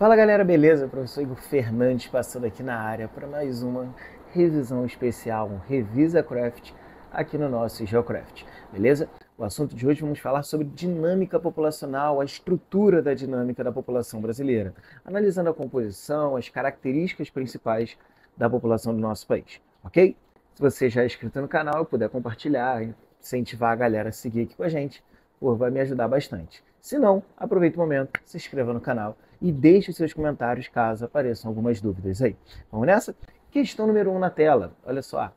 Fala galera, beleza? Professor Igor Fernandes passando aqui na área para mais uma revisão especial, um Revisa Craft aqui no nosso GeoCraft, beleza? O assunto de hoje vamos falar sobre dinâmica populacional, a estrutura da dinâmica da população brasileira, analisando a composição, as características principais da população do nosso país, ok? Se você já é inscrito no canal e puder compartilhar, incentivar a galera a seguir aqui com a gente, vai me ajudar bastante. Se não, aproveite o momento, se inscreva no canal e deixe os seus comentários caso apareçam algumas dúvidas aí. Vamos nessa? Questão número 1 na tela. Olha só.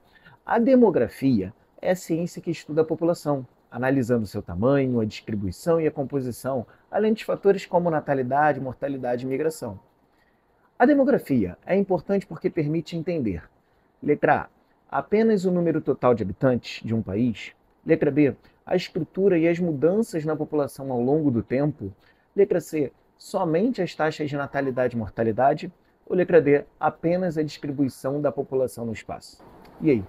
A demografia é a ciência que estuda a população, analisando seu tamanho, a distribuição e a composição, além de fatores como natalidade, mortalidade e migração. A demografia é importante porque permite entender: letra A, apenas o número total de habitantes de um país. Letra B, a estrutura e as mudanças na população ao longo do tempo. Letra C, somente as taxas de natalidade e mortalidade. Ou letra D, apenas a distribuição da população no espaço. E aí?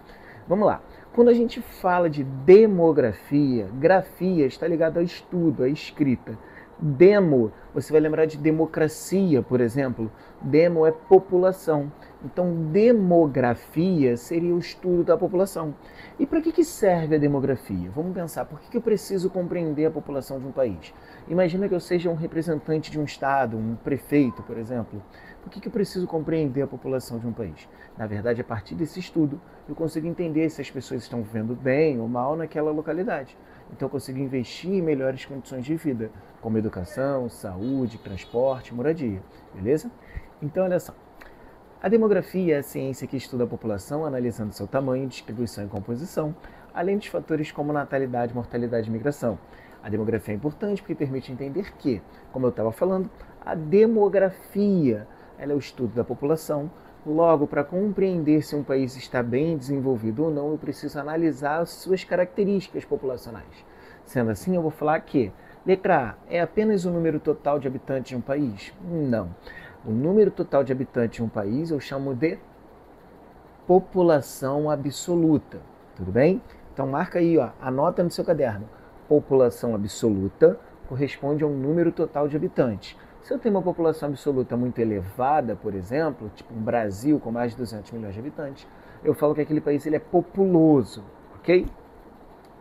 Vamos lá. Quando a gente fala de demografia, grafia está ligado ao estudo, à escrita. Demo, você vai lembrar de democracia, por exemplo. Demo é população. Então, demografia seria o estudo da população. E para que serve a demografia? Vamos pensar, por que eu preciso compreender a população de um país? Imagina que eu seja um representante de um estado, um prefeito, por exemplo. Por que eu preciso compreender a população de um país? Na verdade, a partir desse estudo, eu consigo entender se as pessoas estão vivendo bem ou mal naquela localidade. Então, eu consigo investir em melhores condições de vida, como educação, saúde, transporte, moradia. Beleza? Então, olha só. A demografia é a ciência que estuda a população, analisando seu tamanho, distribuição e composição, além de fatores como natalidade, mortalidade e migração. A demografia é importante porque permite entender que, como eu estava falando, a demografia ela é o estudo da população. Logo, para compreender se um país está bem desenvolvido ou não, eu preciso analisar as suas características populacionais. Sendo assim, eu vou falar que letra A é apenas o número total de habitantes de um país? Não. O número total de habitantes de um país eu chamo de população absoluta. Tudo bem? Então marca aí, ó, anota no seu caderno. População absoluta corresponde a um número total de habitantes. Se eu tenho uma população absoluta muito elevada, por exemplo, tipo um Brasil com mais de 200 milhões de habitantes, eu falo que aquele país ele é populoso, ok?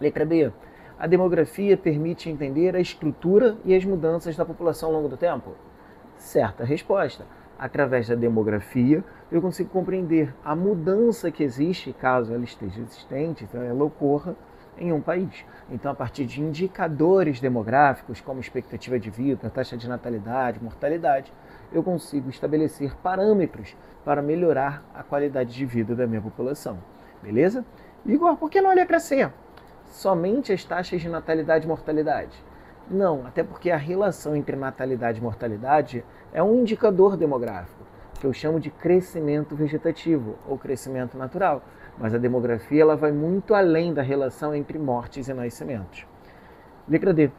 Letra B. A demografia permite entender a estrutura e as mudanças da população ao longo do tempo? Certa resposta. Através da demografia, eu consigo compreender a mudança que existe, caso ela esteja existente, então ela ocorra em um país. Então, a partir de indicadores demográficos, como expectativa de vida, taxa de natalidade, mortalidade, eu consigo estabelecer parâmetros para melhorar a qualidade de vida da minha população. Beleza? Igor, por que não olha para C? Somente as taxas de natalidade e mortalidade? Não, até porque a relação entre natalidade e mortalidade é um indicador demográfico, que eu chamo de crescimento vegetativo ou crescimento natural. Mas a demografia ela vai muito além da relação entre mortes e nascimentos. Letra D.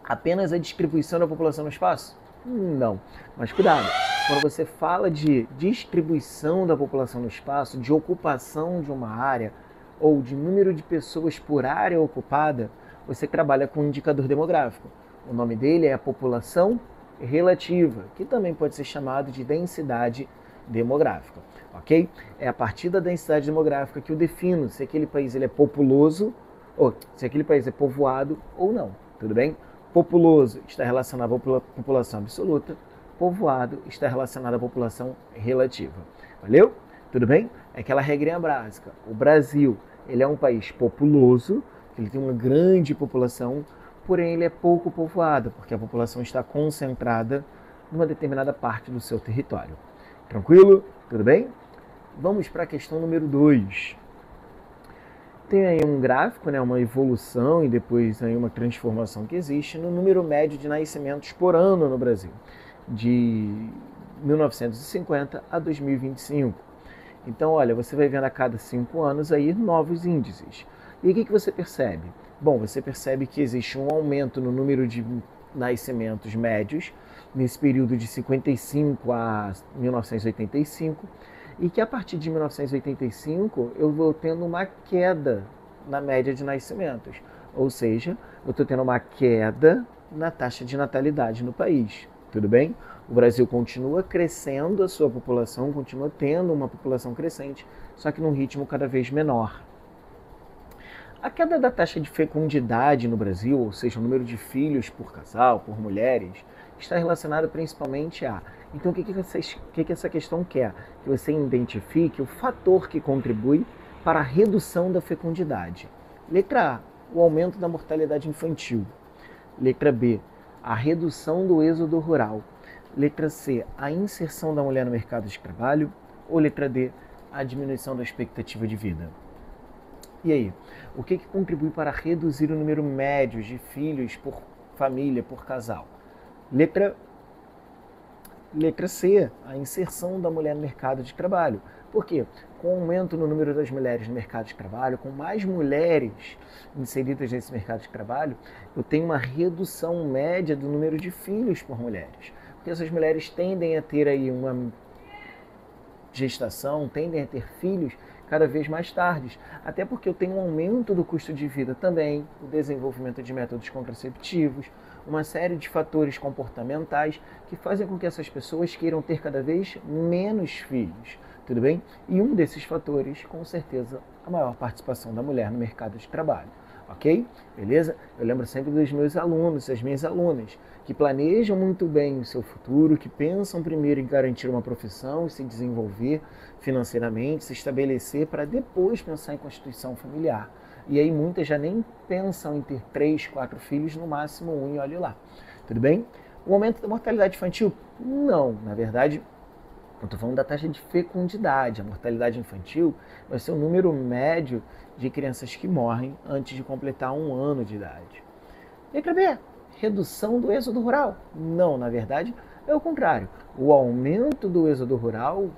Apenas a distribuição da população no espaço? Não. Mas cuidado, quando você fala de distribuição da população no espaço, de ocupação de uma área ou de número de pessoas por área ocupada, você trabalha com um indicador demográfico. O nome dele é a população relativa, que também pode ser chamado de densidade demográfica, ok? É a partir da densidade demográfica que eu defino se aquele país ele é populoso, ou se aquele país é povoado ou não, tudo bem? Populoso está relacionado à população absoluta, povoado está relacionado à população relativa. Valeu? Tudo bem? É aquela regrinha básica. O Brasil, ele é um país populoso, ele tem uma grande população, porém ele é pouco povoado, porque a população está concentrada numa determinada parte do seu território. Tranquilo? Tudo bem? Vamos para a questão número 2. Tem aí um gráfico, né, uma evolução e depois aí uma transformação que existe no número médio de nascimentos por ano no Brasil, de 1950 a 2025. Então, olha, você vai vendo a cada 5 anos aí novos índices. E o que você percebe? Bom, você percebe que existe um aumento no número de nascimentos médios nesse período de 55 a 1985 e que a partir de 1985 eu vou tendo uma queda na média de nascimentos. Ou seja, eu estou tendo uma queda na taxa de natalidade no país. tudo bem? O Brasil continua crescendo a sua população, continua tendo uma população crescente, só que num ritmo cada vez menor. A queda da taxa de fecundidade no Brasil, ou seja, o número de filhos por casal, por mulheres, está relacionada principalmente a... Então, o que essa questão quer? Que você identifique o fator que contribui para a redução da fecundidade. Letra A, o aumento da mortalidade infantil. Letra B, a redução do êxodo rural. Letra C, a inserção da mulher no mercado de trabalho. Ou letra D, a diminuição da expectativa de vida. E aí, o que contribui para reduzir o número médio de filhos por família, por casal? Letra C, a inserção da mulher no mercado de trabalho. Por quê? Com o aumento no número das mulheres no mercado de trabalho, com mais mulheres inseridas nesse mercado de trabalho, eu tenho uma redução média do número de filhos por mulheres. Porque essas mulheres tendem a ter aí uma gestação, tendem a ter filhos cada vez mais tarde, até porque eu tenho um aumento do custo de vida também, o desenvolvimento de métodos contraceptivos, uma série de fatores comportamentais que fazem com que essas pessoas queiram ter cada vez menos filhos, tudo bem? E um desses fatores, com certeza, a maior participação da mulher no mercado de trabalho, ok? Beleza? Eu lembro sempre dos meus alunos, das minhas alunas, que planejam muito bem o seu futuro, que pensam primeiro em garantir uma profissão e se desenvolver financeiramente, se estabelecer para depois pensar em constituição familiar. E aí muitas já nem pensam em ter 3, 4 filhos, no máximo 1 e olhe lá. Tudo bem? O aumento da mortalidade infantil? Não, na verdade, eu estou falando da taxa de fecundidade. A mortalidade infantil vai ser o número médio de crianças que morrem antes de completar 1 ano de idade. Letra B, redução do êxodo rural? Não, na verdade, é o contrário. O aumento do êxodo rural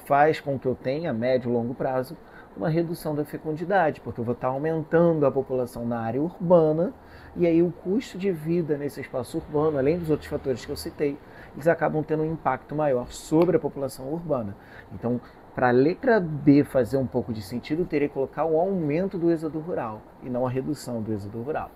faz com que eu tenha, a médio e longo prazo, uma redução da fecundidade, porque eu vou estar aumentando a população na área urbana, e aí o custo de vida nesse espaço urbano, além dos outros fatores que eu citei, eles acabam tendo um impacto maior sobre a população urbana. Então, para a letra B fazer um pouco de sentido, eu teria que colocar o aumento do êxodo rural, e não a redução do êxodo rural.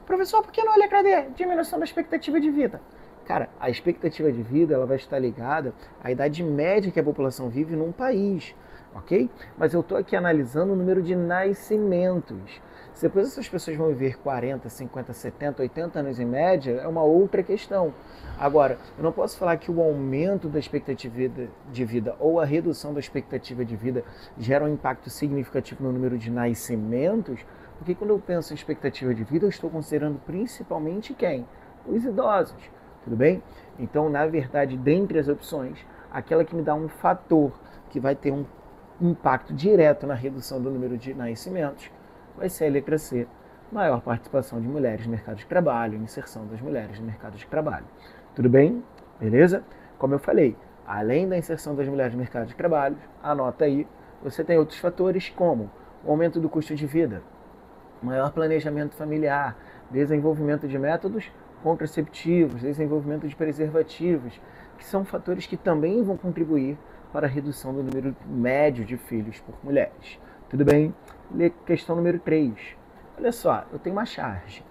Professor, por que não a letra D? Diminuição da expectativa de vida. Cara, a expectativa de vida ela vai estar ligada à idade média que a população vive num país, ok? Mas eu estou aqui analisando o número de nascimentos. Se depois essas pessoas vão viver 40, 50, 70, 80 anos em média, é uma outra questão. Agora, eu não posso falar que o aumento da expectativa de vida ou a redução da expectativa de vida gera um impacto significativo no número de nascimentos, porque quando eu penso em expectativa de vida, eu estou considerando principalmente quem? Os idosos. Tudo bem? Então, na verdade, dentre as opções, aquela que me dá um fator que vai ter um impacto direto na redução do número de nascimentos vai ser a letra C, maior participação de mulheres no mercado de trabalho, inserção das mulheres no mercado de trabalho. Tudo bem? Beleza? Como eu falei, além da inserção das mulheres no mercado de trabalho, anota aí, você tem outros fatores como o aumento do custo de vida, maior planejamento familiar, desenvolvimento de métodos contraceptivos, desenvolvimento de preservativos, que são fatores que também vão contribuir para a redução do número médio de filhos por mulheres. Tudo bem? Questão número 3. Olha só, eu tenho uma charge.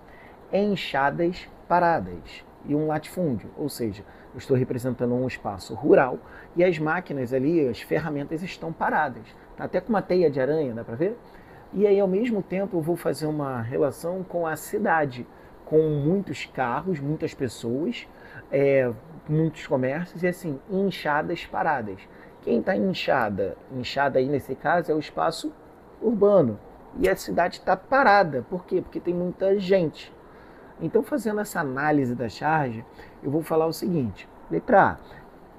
Enxadas paradas e um latifúndio, ou seja, eu estou representando um espaço rural e as máquinas ali, as ferramentas estão paradas. Tá até com uma teia de aranha, dá para ver? E aí, ao mesmo tempo, eu vou fazer uma relação com a cidade, com muitos carros, muitas pessoas, muitos comércios e assim, enxadas paradas. Quem está inchada aí nesse caso é o espaço urbano e a cidade está parada. Por quê? Porque tem muita gente. Então, fazendo essa análise da charge, eu vou falar o seguinte. Letra A,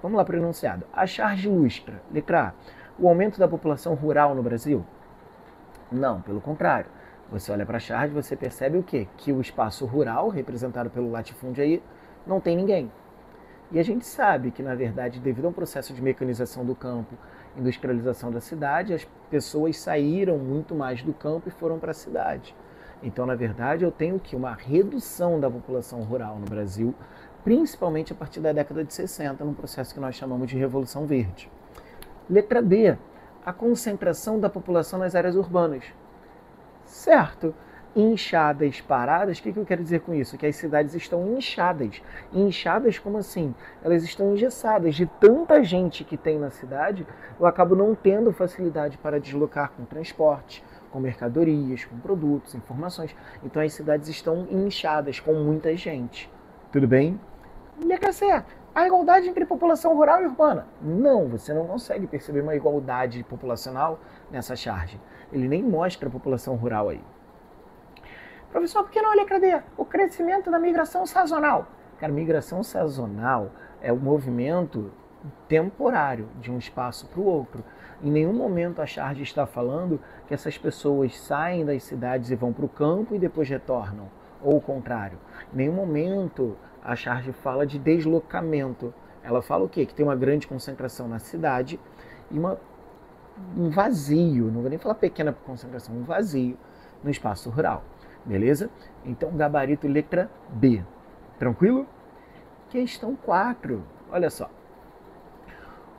vamos lá para o enunciado. A charge ilustra. Letra A, o aumento da população rural no Brasil? Não, pelo contrário. Você olha para a charge, você percebe o quê? Que o espaço rural, representado pelo latifúndio aí, não tem ninguém. E a gente sabe que, na verdade, devido a um processo de mecanização do campo, industrialização da cidade, as pessoas saíram muito mais do campo e foram para a cidade. Então, na verdade, eu tenho que uma redução da população rural no Brasil, principalmente a partir da década de 60, num processo que nós chamamos de Revolução Verde. Letra B, a concentração da população nas áreas urbanas. Certo, inchadas, paradas. O que eu quero dizer com isso? Que as cidades estão inchadas. Inchadas como assim? Elas estão engessadas. De tanta gente que tem na cidade, eu acabo não tendo facilidade para deslocar com transporte, com mercadorias, com produtos, informações. Então as cidades estão inchadas, com muita gente. Tudo bem? Letra C. A igualdade entre população rural e urbana. Não, você não consegue perceber uma igualdade populacional nessa charge. Ele nem mostra a população rural aí. Professor, por que não letra D? O crescimento da migração sazonal. Cara, migração sazonal é o movimento temporário de um espaço para o outro. Em nenhum momento a charge está falando que essas pessoas saem das cidades e vão para o campo e depois retornam, ou o contrário. Em nenhum momento a charge fala de deslocamento. Ela fala o quê? Que tem uma grande concentração na cidade e um vazio, não vou nem falar pequena concentração, um vazio no espaço rural. Beleza? Então, gabarito letra B. Tranquilo? Questão 4. Olha só.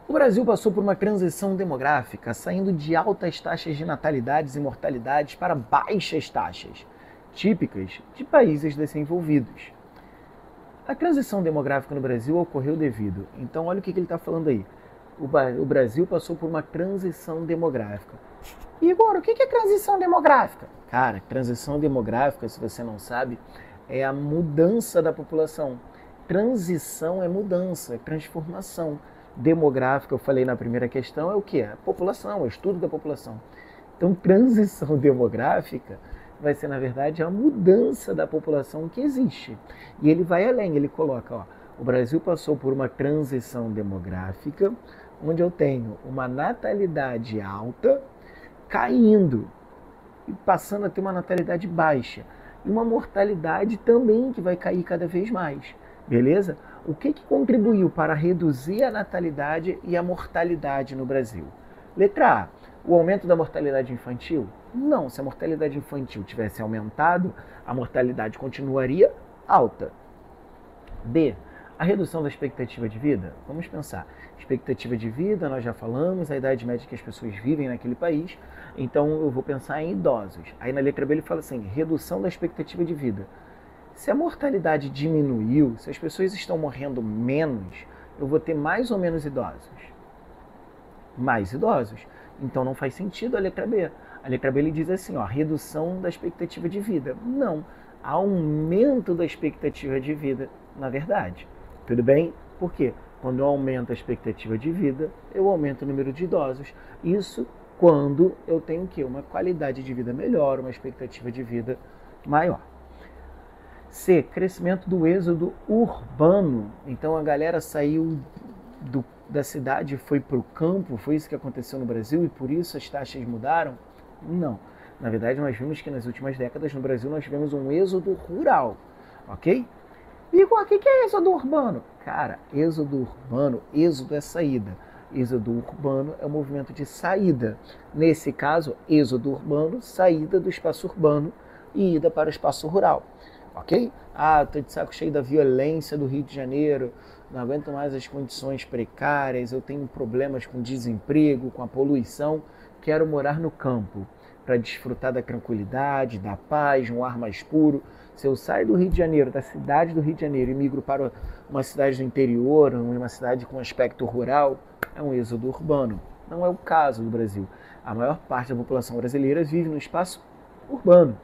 O Brasil passou por uma transição demográfica, saindo de altas taxas de natalidades e mortalidades para baixas taxas, típicas de países desenvolvidos. A transição demográfica no Brasil ocorreu devido. Então, olha o que ele está falando aí. O Brasil passou por uma transição demográfica. Igor, o que é transição demográfica? Cara, transição demográfica, se você não sabe, é a mudança da população. Transição é mudança, é transformação. Demográfica, eu falei na primeira questão, é o quê? A população, é o estudo da população. Então, transição demográfica vai ser, na verdade, a mudança da população que existe. E ele vai além, ele coloca, ó, o Brasil passou por uma transição demográfica, onde eu tenho uma natalidade alta caindo e passando a ter uma natalidade baixa. E uma mortalidade também que vai cair cada vez mais. Beleza? O que contribuiu para reduzir a natalidade e a mortalidade no Brasil? Letra A, o aumento da mortalidade infantil? Não, se a mortalidade infantil tivesse aumentado, a mortalidade continuaria alta. B, a redução da expectativa de vida? Vamos pensar. Expectativa de vida, nós já falamos, a idade média que as pessoas vivem naquele país. Então, eu vou pensar em idosos. Aí na letra B ele fala assim, redução da expectativa de vida. Se a mortalidade diminuiu, se as pessoas estão morrendo menos, eu vou ter mais ou menos idosos? Mais idosos. Então, não faz sentido a letra B. A letra B ele diz assim, ó, redução da expectativa de vida. Não, aumento da expectativa de vida, na verdade. Tudo bem? Por quê? Quando eu aumento a expectativa de vida, eu aumento o número de idosos. Isso quando eu tenho o quê? Uma qualidade de vida melhor, uma expectativa de vida maior. C, crescimento do êxodo urbano. Então a galera saiu da cidade e foi para o campo, foi isso que aconteceu no Brasil e por isso as taxas mudaram? Não. Na verdade, nós vimos que nas últimas décadas no Brasil nós tivemos um êxodo rural, ok? Igor, o que é êxodo urbano? Cara, êxodo urbano, êxodo é saída. Êxodo urbano é o movimento de saída. Nesse caso, êxodo urbano, saída do espaço urbano e ida para o espaço rural. Ok? Ah, estou de saco cheio da violência do Rio de Janeiro, não aguento mais as condições precárias, eu tenho problemas com desemprego, com a poluição, quero morar no campo para desfrutar da tranquilidade, da paz, um ar mais puro. Se eu saio do Rio de Janeiro, da cidade do Rio de Janeiro e migro para uma cidade do interior, uma cidade com aspecto rural, é um êxodo urbano. Não é o caso do Brasil. A maior parte da população brasileira vive no espaço urbano.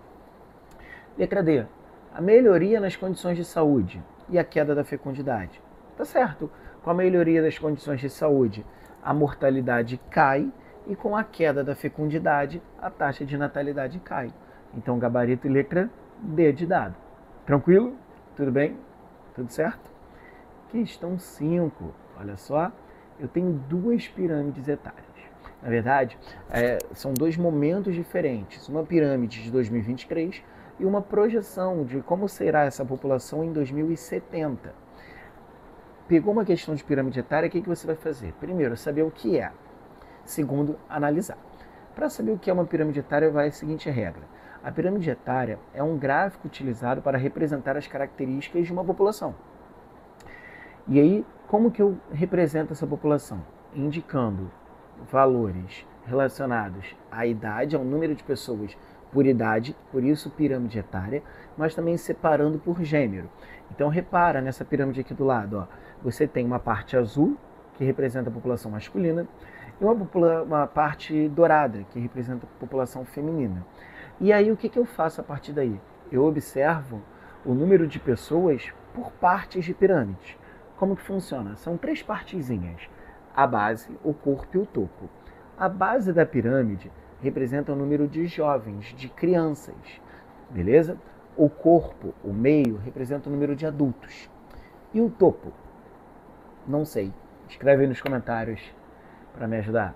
Letra D. A melhoria nas condições de saúde e a queda da fecundidade. Tá certo. Com a melhoria das condições de saúde, a mortalidade cai e com a queda da fecundidade, a taxa de natalidade cai. Então, gabarito e letra D de dado. Tranquilo? Tudo bem? Tudo certo? Questão 5. Olha só, eu tenho duas pirâmides etárias. Na verdade, são dois momentos diferentes. Uma pirâmide de 2023 e uma projeção de como será essa população em 2070. Pegou uma questão de pirâmide etária, o que você vai fazer? Primeiro, saber o que é. Segundo, analisar. Para saber o que é uma pirâmide etária, vai a seguinte regra. A pirâmide etária é um gráfico utilizado para representar as características de uma população. E aí, como que eu represento essa população? Indicando valores relacionados à idade, ao número de pessoas por idade, por isso pirâmide etária, mas também separando por gênero. Então repara nessa pirâmide aqui do lado, ó, você tem uma parte azul, que representa a população masculina, e uma parte dourada, que representa a população feminina. E aí o que eu faço a partir daí? Eu observo o número de pessoas por partes de pirâmide. Como que funciona? São 3 partezinhas: a base, o corpo e o topo. A base da pirâmide representa o número de jovens, de crianças, beleza? O corpo, o meio, representa o número de adultos. E o topo? Não sei. Escreve aí nos comentários para me ajudar.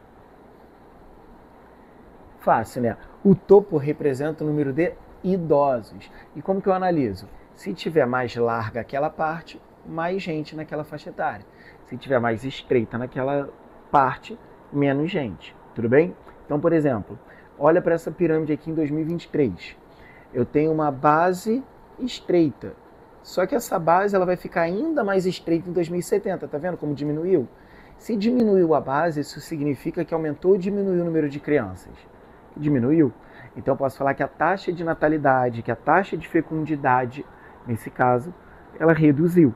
Fácil, né? O topo representa o número de idosos. E como que eu analiso? Se tiver mais larga aquela parte, mais gente naquela faixa etária. Se tiver mais estreita naquela parte, menos gente. Tudo bem? Então, por exemplo, olha para essa pirâmide aqui em 2023. Eu tenho uma base estreita. Só que essa base ela vai ficar ainda mais estreita em 2070. Tá vendo como diminuiu? Se diminuiu a base, isso significa que aumentou ou diminuiu o número de crianças? Diminuiu. Então eu posso falar que a taxa de natalidade, que a taxa de fecundidade, nesse caso, ela reduziu.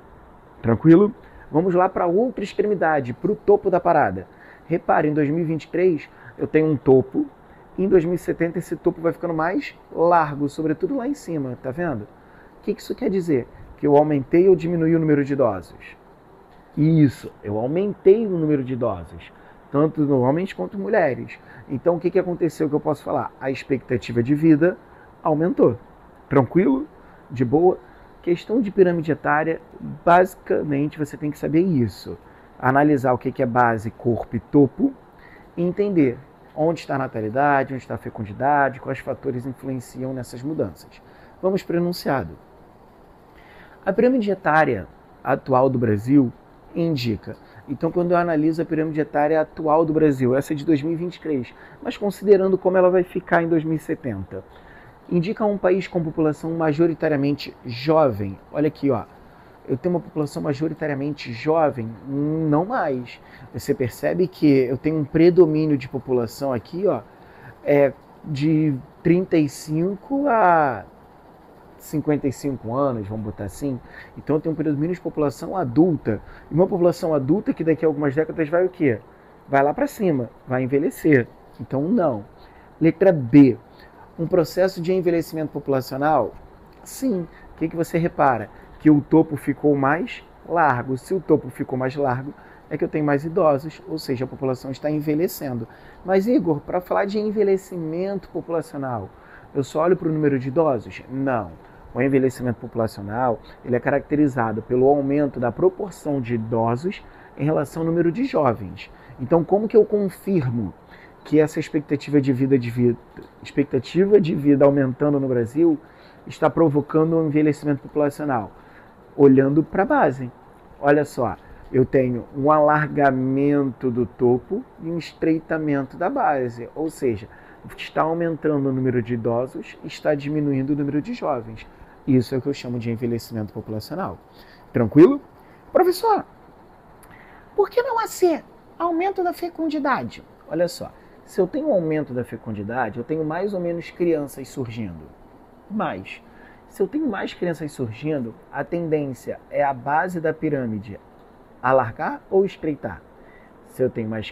Tranquilo? Vamos lá para outra extremidade, para o topo da parada. Repare, em 2023 eu tenho um topo, e em 2070 esse topo vai ficando mais largo, sobretudo lá em cima, tá vendo? O que isso quer dizer? Que eu aumentei ou diminui o número de idosos? Isso, eu aumentei o número de idosos, tanto homens quanto mulheres. Então o que aconteceu que eu posso falar? A expectativa de vida aumentou. Tranquilo? De boa? Questão de pirâmide etária, basicamente você tem que saber isso. Analisar o que é base, corpo e topo e entender onde está a natalidade, onde está a fecundidade, quais fatores influenciam nessas mudanças. Vamos para o enunciado. A pirâmide etária atual do Brasil indica. Então, quando eu analiso a pirâmide etária atual do Brasil, essa é de 2023, mas considerando como ela vai ficar em 2070, indica um país com população majoritariamente jovem. Olha aqui, ó. Eu tenho uma população majoritariamente jovem? Não mais. Você percebe que eu tenho um predomínio de população aqui, ó, de 35 a 55 anos, vamos botar assim. Então eu tenho um predomínio de população adulta. E uma população adulta que daqui a algumas décadas vai o quê? Vai lá para cima, vai envelhecer. Então não. Letra B. Um processo de envelhecimento populacional? Sim. O que você repara? Que o topo ficou mais largo. Se o topo ficou mais largo, é que eu tenho mais idosos, ou seja, a população está envelhecendo. Mas, Igor, para falar de envelhecimento populacional, eu só olho para o número de idosos? Não. O envelhecimento populacional ele é caracterizado pelo aumento da proporção de idosos em relação ao número de jovens. Então, como que eu confirmo que essa expectativa de vida aumentando no Brasil está provocando um envelhecimento populacional? Olhando para a base. Olha só, eu tenho um alargamento do topo e um estreitamento da base, ou seja, está aumentando o número de idosos e está diminuindo o número de jovens. Isso é o que eu chamo de envelhecimento populacional. Tranquilo? Professor, por que não há C? Aumento da fecundidade. Olha só, se eu tenho um aumento da fecundidade, eu tenho mais ou menos crianças surgindo. Mais. Se eu tenho mais crianças surgindo, a tendência é a base da pirâmide alargar ou estreitar? Se eu tenho mais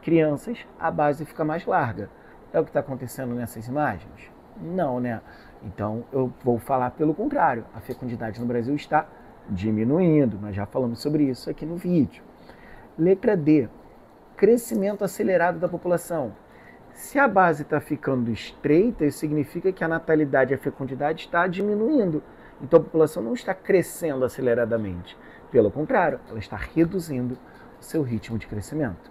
crianças, a base fica mais larga. É o que está acontecendo nessas imagens? Não, né? Então eu vou falar pelo contrário. A fecundidade no Brasil está diminuindo. Nós já falamos sobre isso aqui no vídeo. Letra D. Crescimento acelerado da população. Se a base está ficando estreita, isso significa que a natalidade e a fecundidade está diminuindo. Então a população não está crescendo aceleradamente. Pelo contrário, ela está reduzindo o seu ritmo de crescimento.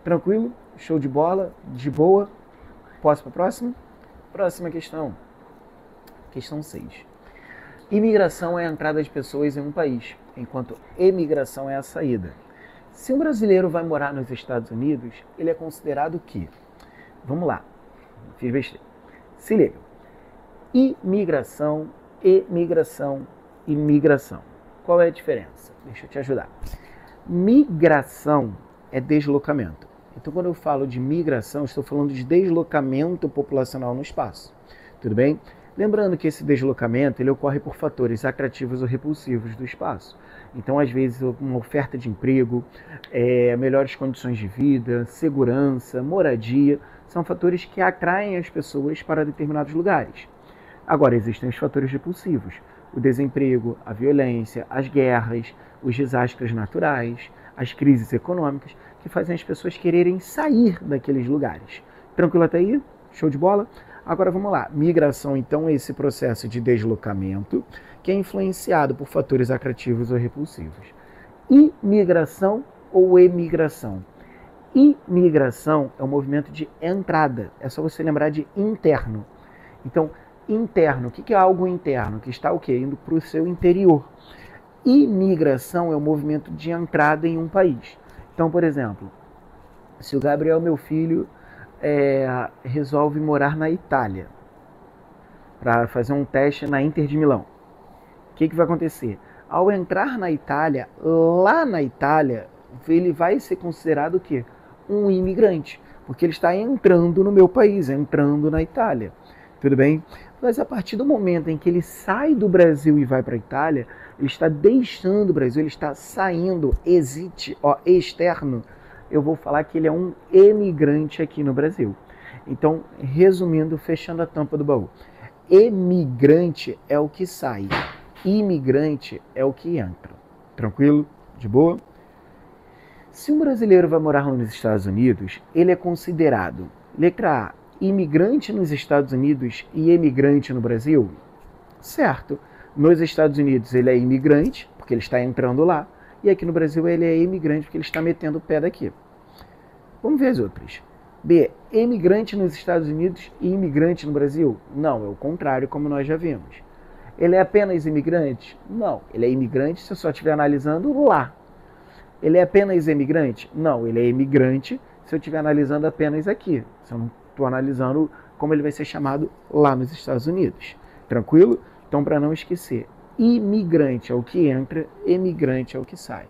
Tranquilo? Show de bola? De boa? Posso para a próxima? Próxima questão. Questão 6. Imigração é a entrada de pessoas em um país, enquanto emigração é a saída. Se um brasileiro vai morar nos Estados Unidos, ele é considerado que... Vamos lá. Fiz besteira. Se liga. Imigração, emigração e migração. Qual é a diferença? Deixa eu te ajudar. Migração é deslocamento. Então, quando eu falo de migração, estou falando de deslocamento populacional no espaço. Tudo bem? Lembrando que esse deslocamento ele ocorre por fatores atrativos ou repulsivos do espaço. Então, às vezes, uma oferta de emprego, melhores condições de vida, segurança, moradia, são fatores que atraem as pessoas para determinados lugares. Agora, existem os fatores repulsivos: o desemprego, a violência, as guerras, os desastres naturais, as crises econômicas, que fazem as pessoas quererem sair daqueles lugares. Tranquilo até aí? Show de bola? Agora vamos lá. Migração, então, é esse processo de deslocamento que é influenciado por fatores atrativos ou repulsivos. Imigração ou emigração? Imigração é um movimento de entrada. É só você lembrar de interno. Então, interno, o que é algo interno? Que está o quê? Indo para o seu interior. Imigração é o movimento de entrada em um país. Então, por exemplo, se o Gabriel, meu filho, resolve morar na Itália para fazer um teste na Inter de Milão, o que vai acontecer? Ao entrar na Itália, lá na Itália, ele vai ser considerado o quê? Um imigrante, porque ele está entrando no meu país, entrando na Itália. Tudo bem? Mas a partir do momento em que ele sai do Brasil e vai para a Itália, ele está deixando o Brasil, ele está saindo, externo, eu vou falar que ele é um emigrante aqui no Brasil. Então, resumindo, fechando a tampa do baú. Emigrante é o que sai, imigrante é o que entra. Tranquilo? De boa? Se um brasileiro vai morar nos Estados Unidos, ele é considerado, letra A, imigrante nos Estados Unidos e emigrante no Brasil? Certo. Nos Estados Unidos ele é imigrante, porque ele está entrando lá, e aqui no Brasil ele é imigrante, porque ele está metendo o pé daqui. Vamos ver as outras. B, emigrante nos Estados Unidos e imigrante no Brasil? Não, é o contrário, como nós já vimos. Ele é apenas imigrante? Não, ele é imigrante se eu só estiver analisando lá. Ele é apenas imigrante? Não, ele é imigrante se eu estiver analisando apenas aqui. Se eu não estou analisando como ele vai ser chamado lá nos Estados Unidos. Tranquilo? Então, para não esquecer, imigrante é o que entra, emigrante é o que sai.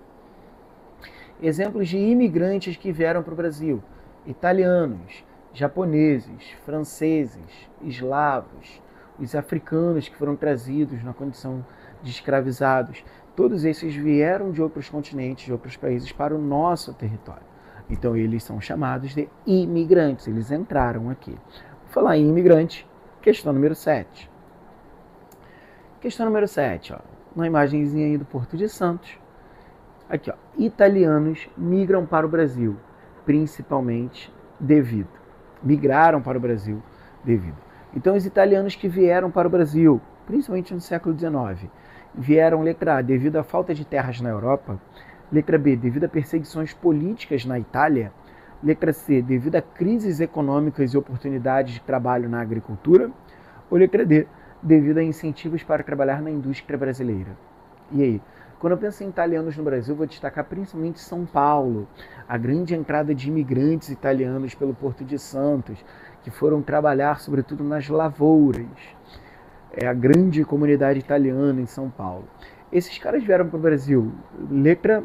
Exemplos de imigrantes que vieram para o Brasil: italianos, japoneses, franceses, eslavos, os africanos que foram trazidos na condição de escravizados. Todos esses vieram de outros continentes, de outros países para o nosso território. Então eles são chamados de imigrantes, eles entraram aqui. Vou falar em imigrante, questão número 7. Questão número 7, uma imagenzinha aí do Porto de Santos. Aqui, italianos migram para o Brasil, principalmente migraram para o Brasil devido. Então, os italianos que vieram para o Brasil, principalmente no século XIX, vieram, letra A, devido à falta de terras na Europa, letra B, devido a perseguições políticas na Itália, letra C, devido a crises econômicas e oportunidades de trabalho na agricultura, ou letra D, devido a incentivos para trabalhar na indústria brasileira. E aí? Quando eu penso em italianos no Brasil, vou destacar principalmente São Paulo, a grande entrada de imigrantes italianos pelo Porto de Santos, que foram trabalhar sobretudo nas lavouras. É a grande comunidade italiana em São Paulo. Esses caras vieram para o Brasil, letra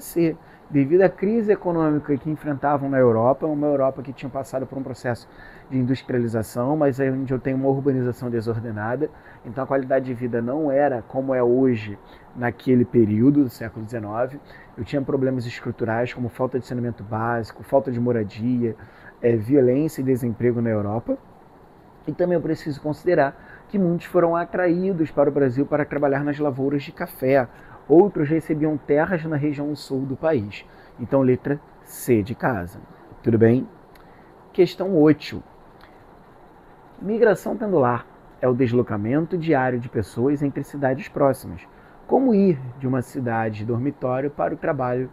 C, devido à crise econômica que enfrentavam na Europa, uma Europa que tinha passado por um processo de industrialização, mas aí onde eu tenho uma urbanização desordenada, então a qualidade de vida não era como é hoje naquele período do século XIX. Eu tinha problemas estruturais como falta de saneamento básico, falta de moradia, violência e desemprego na Europa. E também eu preciso considerar que muitos foram atraídos para o Brasil para trabalhar nas lavouras de café. Outros recebiam terras na região sul do país. Então, letra C de casa. Tudo bem? Questão 8. Migração pendular é o deslocamento diário de pessoas entre cidades próximas. Como ir de uma cidade de dormitório para o trabalho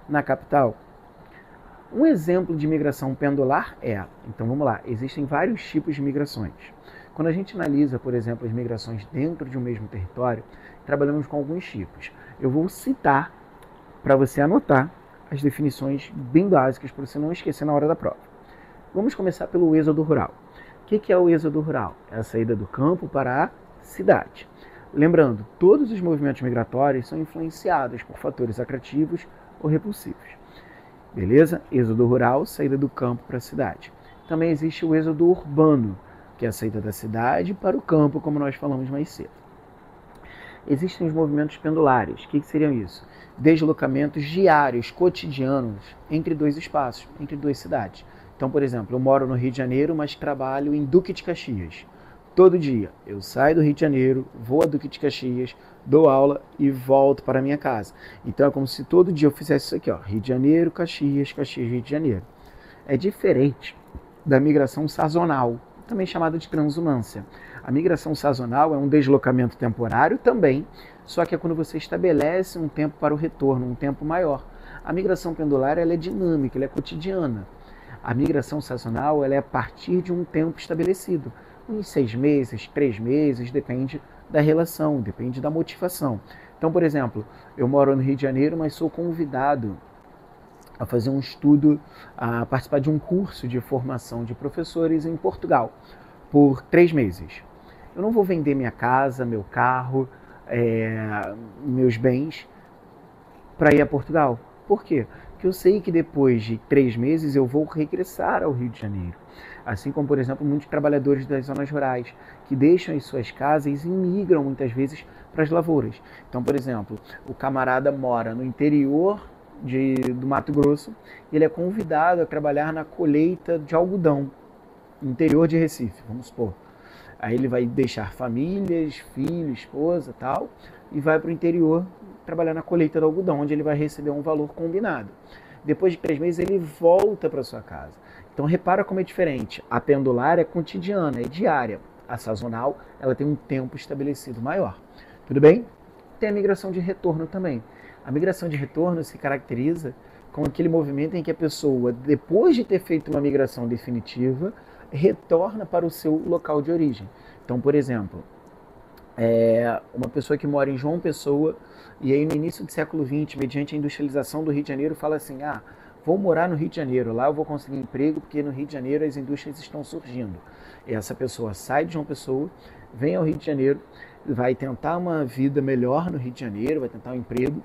na capital? Um exemplo de migração pendular então vamos lá, existem vários tipos de migrações. Quando a gente analisa, por exemplo, as migrações dentro de um mesmo território, trabalhamos com alguns tipos. Eu vou citar para você anotar as definições bem básicas para você não esquecer na hora da prova. Vamos começar pelo êxodo rural. O que é o êxodo rural? É a saída do campo para a cidade. Lembrando, todos os movimentos migratórios são influenciados por fatores atrativos ou repulsivos. Beleza? Êxodo rural, saída do campo para a cidade. Também existe o êxodo urbano. que é a saída da cidade para o campo, como nós falamos mais cedo. Existem os movimentos pendulares. O que seriam isso? Deslocamentos diários, cotidianos, entre dois espaços, entre duas cidades. Então, por exemplo, eu moro no Rio de Janeiro, mas trabalho em Duque de Caxias. Todo dia eu saio do Rio de Janeiro, vou a Duque de Caxias, dou aula e volto para a minha casa. Então é como se todo dia eu fizesse isso aqui, ó, Rio de Janeiro, Caxias, Caxias, Rio de Janeiro. É diferente da migração sazonal, também chamada de transumância. A migração sazonal é um deslocamento temporário também, só que é quando você estabelece um tempo para o retorno, um tempo maior. A migração pendular ela é dinâmica, ela é cotidiana. A migração sazonal ela é a partir de um tempo estabelecido. Uns 6 meses, 3 meses, depende da relação, depende da motivação. Então, por exemplo, eu moro no Rio de Janeiro, mas sou convidado a fazer um estudo, a participar de um curso de formação de professores em Portugal, por 3 meses. Eu não vou vender minha casa, meu carro, meus bens para ir a Portugal. Por quê? Porque eu sei que depois de 3 meses eu vou regressar ao Rio de Janeiro. Assim como, por exemplo, muitos trabalhadores das zonas rurais que deixam as suas casas e migram muitas vezes para as lavouras. Então, por exemplo, o camarada mora no interior do Mato Grosso e ele é convidado a trabalhar na colheita de algodão, no interior de Recife, vamos supor. Aí ele vai deixar famílias, filho, esposa, tal, e vai para o interior trabalhar na colheita do algodão, onde ele vai receber um valor combinado. Depois de 3 meses ele volta para sua casa. Então repara como é diferente. A pendular é cotidiana, é diária. A sazonal, ela tem um tempo estabelecido maior. Tudo bem? Tem a migração de retorno também. A migração de retorno se caracteriza com aquele movimento em que a pessoa, depois de ter feito uma migração definitiva, retorna para o seu local de origem. Então, por exemplo, uma pessoa que mora em João Pessoa e aí no início do século XX, mediante a industrialização do Rio de Janeiro, fala assim, vou morar no Rio de Janeiro, lá eu vou conseguir emprego porque no Rio de Janeiro as indústrias estão surgindo. E essa pessoa sai de João Pessoa, vem ao Rio de Janeiro, vai tentar uma vida melhor no Rio de Janeiro, vai tentar um emprego,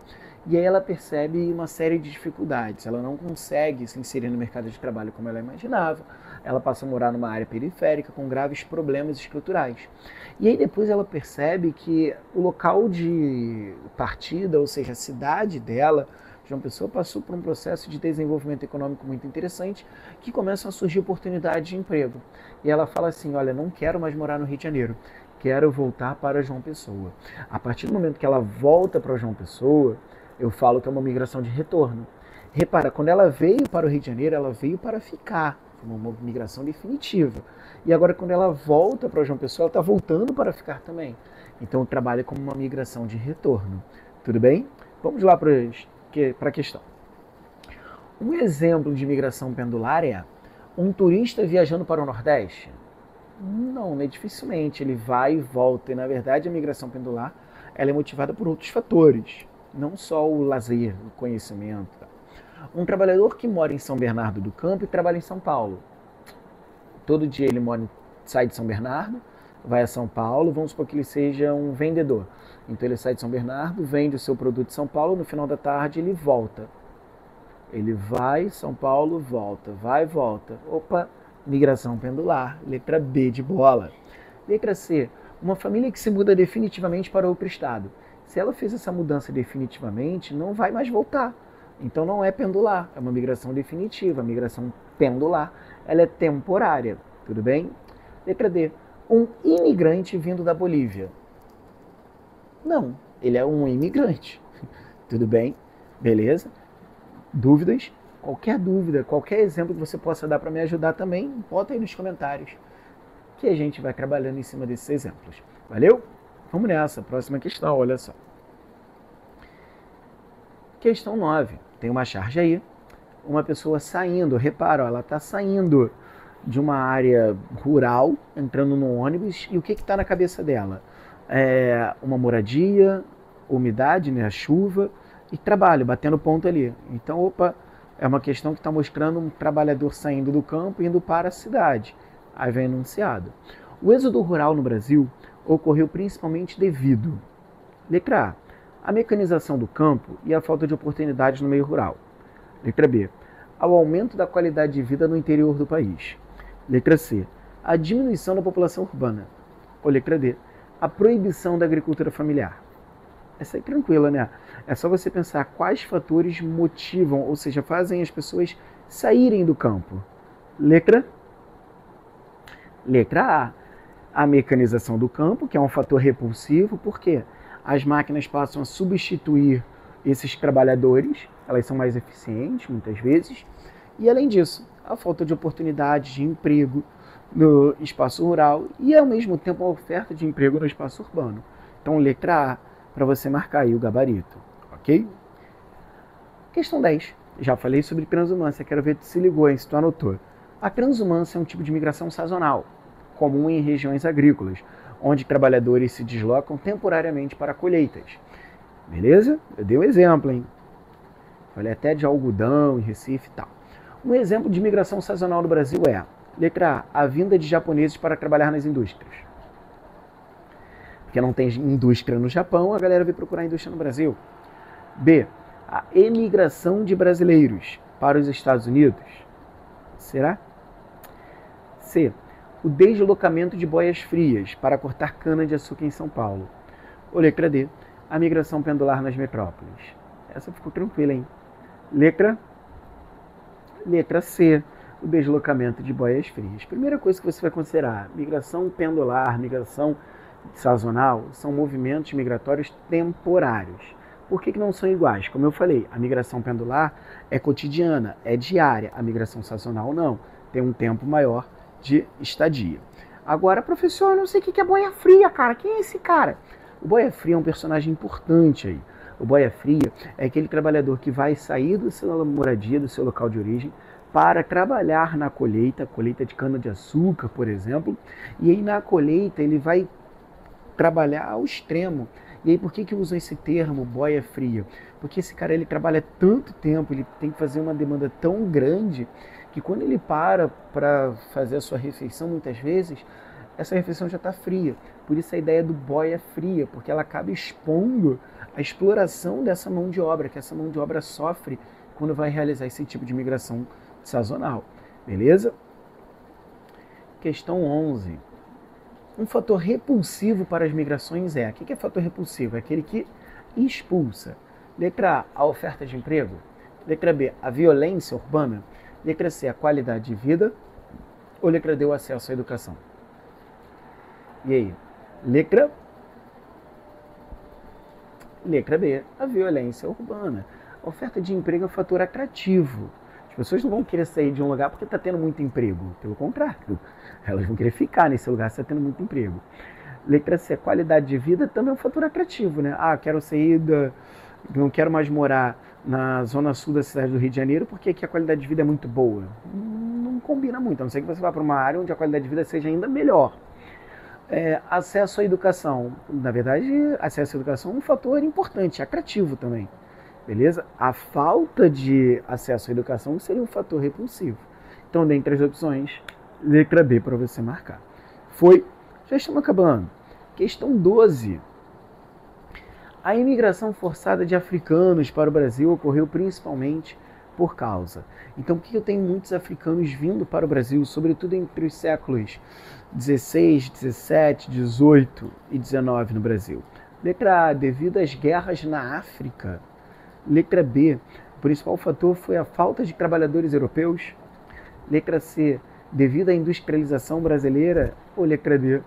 e aí ela percebe uma série de dificuldades. Ela não consegue se inserir no mercado de trabalho como ela imaginava, ela passa a morar numa área periférica com graves problemas estruturais. E aí depois ela percebe que o local de partida, ou seja, a cidade dela, João Pessoa, passou por um processo de desenvolvimento econômico muito interessante, que começam a surgir oportunidades de emprego. E ela fala assim, olha, não quero mais morar no Rio de Janeiro, quero voltar para João Pessoa. A partir do momento que ela volta para João Pessoa, eu falo que é uma migração de retorno. Repara, quando ela veio para o Rio de Janeiro, ela veio para ficar, uma migração definitiva. E agora quando ela volta para João Pessoa, ela está voltando para ficar também. Então eu trabalho como uma migração de retorno. Tudo bem? Vamos lá para a questão. Um exemplo de migração pendular é um turista viajando para o Nordeste? Não, dificilmente. Ele vai e volta. E na verdade a migração pendular ela é motivada por outros fatores. Não só o lazer, o conhecimento. Um trabalhador que mora em São Bernardo do Campo e trabalha em São Paulo. Todo dia ele sai de São Bernardo, vai a São Paulo, vamos supor que ele seja um vendedor. Então ele sai de São Bernardo, vende o seu produto em São Paulo, no final da tarde ele volta. Ele vai, São Paulo, volta, vai, volta. Opa, migração pendular, letra B de bola. Letra C, uma família que se muda definitivamente para outro estado. Se ela fez essa mudança definitivamente, não vai mais voltar. Então não é pendular, é uma migração definitiva. A migração pendular, ela é temporária. Tudo bem? Letra D. Um imigrante vindo da Bolívia. Não, ele é um imigrante. Tudo bem? Beleza? Dúvidas? Qualquer dúvida, qualquer exemplo que você possa dar para me ajudar também, bota aí nos comentários, que a gente vai trabalhando em cima desses exemplos. Valeu? Vamos nessa, próxima questão, olha só. Questão 9. Tem uma charge aí, uma pessoa saindo, repara, ela está saindo de uma área rural, entrando no ônibus, e o que está na cabeça dela? Uma moradia, umidade, né, a chuva, e trabalho, batendo ponto ali. Então, opa, é uma questão que está mostrando um trabalhador saindo do campo e indo para a cidade. Aí vem enunciado. O êxodo rural no Brasil ocorreu principalmente devido, letra A, a mecanização do campo e a falta de oportunidades no meio rural. Letra B, ao aumento da qualidade de vida no interior do país. Letra C, A diminuição da população urbana. Ou letra D, a proibição da agricultura familiar. Essa é tranquila, né? É só você pensar quais fatores motivam, ou seja, fazem as pessoas saírem do campo. Letra A. A mecanização do campo, que é um fator repulsivo, porque as máquinas passam a substituir esses trabalhadores, elas são mais eficientes muitas vezes, e além disso, a falta de oportunidades de emprego no espaço rural e ao mesmo tempo a oferta de emprego no espaço urbano. Então, letra A, para você marcar aí o gabarito, ok? Questão 10. Já falei sobre transumância, quero ver se ligou, hein, se tu anotou. A transumância é um tipo de migração sazonal, comum em regiões agrícolas, onde trabalhadores se deslocam temporariamente para colheitas. Beleza? Eu dei um exemplo, hein? Falei até de algodão em Recife e tal. Um exemplo de migração sazonal no Brasil é, letra A, a vinda de japoneses para trabalhar nas indústrias. Porque não tem indústria no Japão, a galera veio procurar indústria no Brasil. B, a emigração de brasileiros para os Estados Unidos. Será? C, o deslocamento de boias frias para cortar cana-de-açúcar em São Paulo. Ou letra D, a migração pendular nas metrópoles. Essa ficou tranquila, hein? Letra C, o deslocamento de boias frias. Primeira coisa que você vai considerar, migração pendular, migração sazonal, são movimentos migratórios temporários. Por que não são iguais? Como eu falei, a migração pendular é cotidiana, é diária. A migração sazonal não, tem um tempo maior de estadia. Agora, professor, eu não sei o que é boia fria, cara. Quem é esse cara? O boia fria é um personagem importante aí. O boia fria é aquele trabalhador que vai sair da sua moradia, do seu local de origem, para trabalhar na colheita de cana-de-açúcar, por exemplo. E aí na colheita ele vai trabalhar ao extremo. E aí por que usam esse termo, boia fria? Porque esse cara ele trabalha tanto tempo, ele tem que fazer uma demanda tão grande, que quando ele para fazer a sua refeição, muitas vezes, essa refeição já está fria. Por isso a ideia do boia fria, porque ela acaba expondo a exploração dessa mão de obra, que essa mão de obra sofre quando vai realizar esse tipo de migração sazonal. Beleza? Questão 11. Um fator repulsivo para as migrações é... O que é fator repulsivo? É aquele que expulsa. Letra A, a oferta de emprego. Letra B, a violência urbana. Letra C, a qualidade de vida. Ou letra D, o acesso à educação. E aí? Letra B, a violência urbana. A oferta de emprego é um fator atrativo. As pessoas não vão querer sair de um lugar porque está tendo muito emprego. Pelo contrário, elas vão querer ficar nesse lugar se está tendo muito emprego. Letra C, qualidade de vida também é um fator atrativo, né? Ah, quero sair não quero mais morar na zona sul da cidade do Rio de Janeiro porque aqui a qualidade de vida é muito boa. Não combina muito, a não ser que você vá para uma área onde a qualidade de vida seja ainda melhor. Acesso à educação. Na verdade, acesso à educação é um fator importante, atrativo também. Beleza? A falta de acesso à educação seria um fator repulsivo. Então, dentre as opções, letra B para você marcar. Já estamos acabando. Questão 12. A imigração forçada de africanos para o Brasil ocorreu principalmente por causa. Então, por que eu tenho muitos africanos vindo para o Brasil, sobretudo entre os séculos 16, 17, 18 e 19 no Brasil? Letra A, devido às guerras na África. Letra B, o principal fator foi a falta de trabalhadores europeus. Letra C, devido à industrialização brasileira. Ou letra D,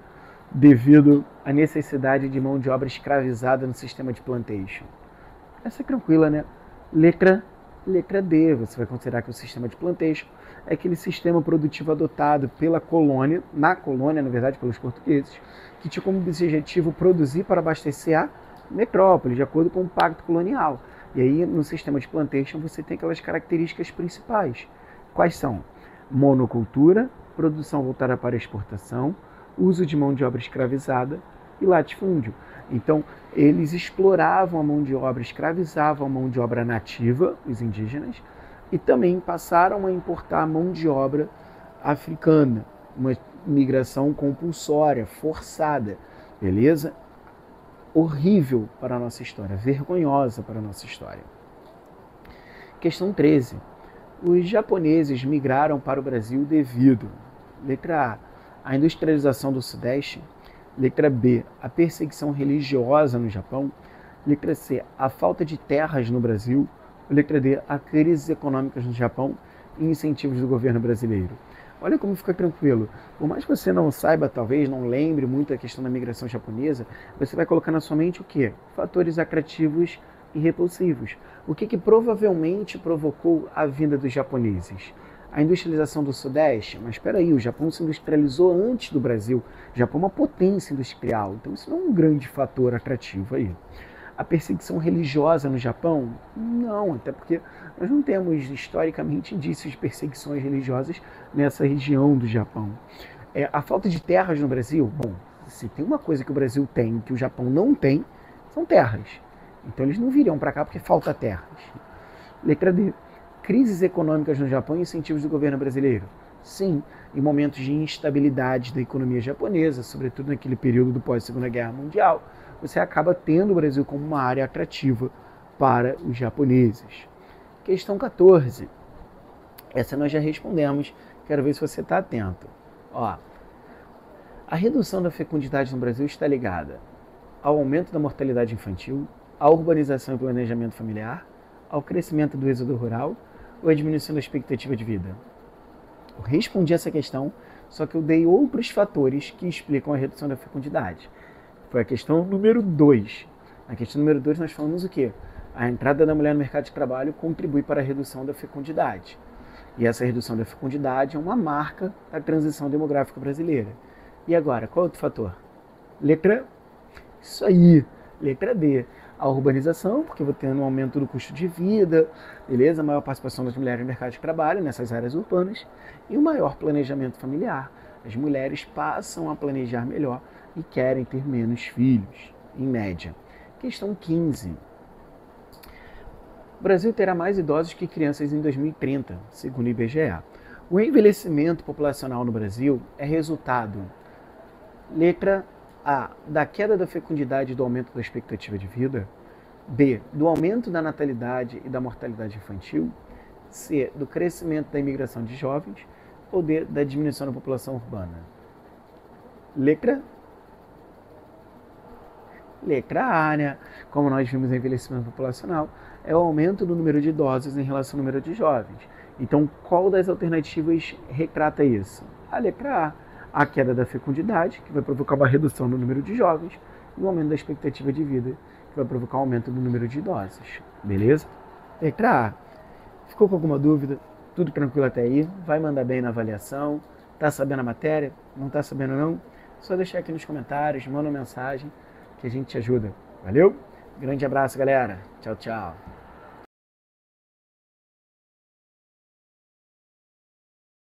devido à necessidade de mão de obra escravizada no sistema de plantation. Essa é tranquila, né? Letra D, você vai considerar que o sistema de plantation é aquele sistema produtivo adotado pela colônia, na verdade, pelos portugueses, que tinha como objetivo produzir para abastecer a metrópole, de acordo com o pacto colonial. E aí, no sistema de plantation, você tem aquelas características principais. Quais são? Monocultura, produção voltada para exportação, uso de mão de obra escravizada e latifúndio. Então, eles exploravam a mão de obra, escravizavam a mão de obra nativa, os indígenas, e também passaram a importar a mão de obra africana, uma migração compulsória, forçada, beleza? Horrível para a nossa história, vergonhosa para a nossa história. Questão 13. Os japoneses migraram para o Brasil devido, letra A, A industrialização do Sudeste. Letra B, a perseguição religiosa no Japão. Letra C, a falta de terras no Brasil. Letra D, a crises econômicas no Japão e incentivos do governo brasileiro. Olha como fica tranquilo. Por mais que você não saiba, talvez, não lembre muito da questão da migração japonesa, você vai colocar na sua mente o quê? Fatores atrativos e repulsivos. O que provavelmente provocou a vinda dos japoneses? A industrialização do Sudeste? Mas espera aí, o Japão se industrializou antes do Brasil. O Japão é uma potência industrial, então isso não é um grande fator atrativo aí. A perseguição religiosa no Japão? Não, até porque nós não temos historicamente indícios de perseguições religiosas nessa região do Japão. A falta de terras no Brasil? Bom, se tem uma coisa que o Brasil tem que o Japão não tem, são terras. Então eles não viriam para cá porque falta terras. Letra D. Crises econômicas no Japão e incentivos do governo brasileiro? Sim, em momentos de instabilidade da economia japonesa, sobretudo naquele período do pós-Segunda Guerra Mundial, você acaba tendo o Brasil como uma área atrativa para os japoneses. Questão 14. Essa nós já respondemos, quero ver se você está atento. Ó, a redução da fecundidade no Brasil está ligada ao aumento da mortalidade infantil, à urbanização e planejamento familiar, ao crescimento do êxodo rural ou à diminuição da expectativa de vida? Eu respondi essa questão, só que eu dei outros fatores que explicam a redução da fecundidade. Foi a questão número 2. Na questão número 2 nós falamos o quê? A entrada da mulher no mercado de trabalho contribui para a redução da fecundidade. E essa redução da fecundidade é uma marca da transição demográfica brasileira. E agora, qual é outro fator? Letra... Isso aí, letra B. A urbanização, porque vou tendo um aumento do custo de vida, beleza? A maior participação das mulheres no mercado de trabalho, nessas áreas urbanas, e o maior planejamento familiar. As mulheres passam a planejar melhor e querem ter menos filhos, em média. Questão 15. O Brasil terá mais idosos que crianças em 2030, segundo o IBGE. O envelhecimento populacional no Brasil é resultado, letra A, da queda da fecundidade e do aumento da expectativa de vida. B, do aumento da natalidade e da mortalidade infantil. C, do crescimento da imigração de jovens. Ou D, da diminuição da população urbana. Letra A, né? Como nós vimos, o envelhecimento populacional é o aumento do número de idosos em relação ao número de jovens. Então, qual das alternativas retrata isso? A letra A, a queda da fecundidade, que vai provocar uma redução no número de jovens, e o aumento da expectativa de vida, que vai provocar um aumento do número de idosos. Beleza? Letra A. Ficou com alguma dúvida? Tudo tranquilo até aí? Vai mandar bem na avaliação? Tá sabendo a matéria? Não tá sabendo não? Só deixar aqui nos comentários, manda uma mensagem que a gente te ajuda. Valeu? Grande abraço, galera. Tchau, tchau.